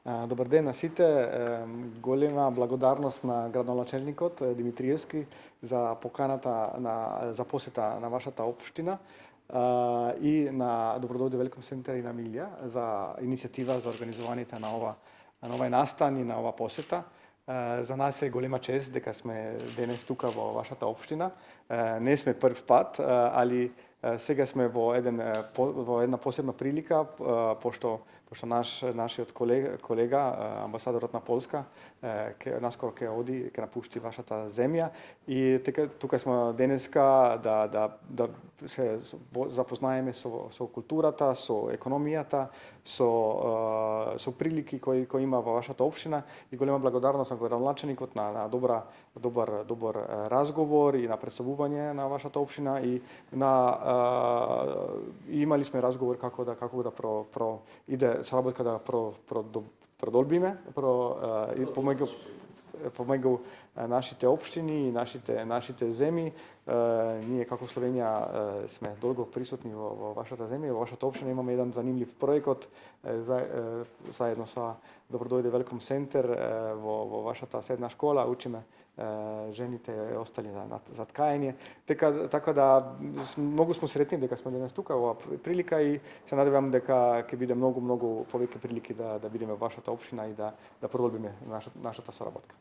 Добър ден на сите. Голема благодарност на градоначалникот Димитриевски за поканата за посета на вашата општина и на Добродојде Велком Центар и на Милија за иницијатива за организувањето на овај настан и на ова посета. За нас е голема чест дека сме денес тука во вашата општина. Не сме прв пат, али сега сме во една посебна прилика, пошто нашиот колега, амбасадорот на Полска, наскоро ќе оди, ќе напушти вашата земја и тука сме денеска да се запознаеме со културата, со економијата, со прилики кои има во вашата општина и голема благодарност на градоначалникот на добар разговор и на представување на вашата општина и имали сме разговор како да иде соработка да продолбиме и помеѓу нашите општини и нашите земји. Ние како Словенија сме долго присутни во вашата земја, во вашата општина имаме еден занимлив проект заедно со Добродојде Велком Центар во вашата средна школа, учиме жените и остали за ткање. Така да многу сме сретни дека сме денес тука во прилика и се надевам дека ќе биде многу повеќе прилики да бидеме во вашата општина и да продолбиме нашата соработка.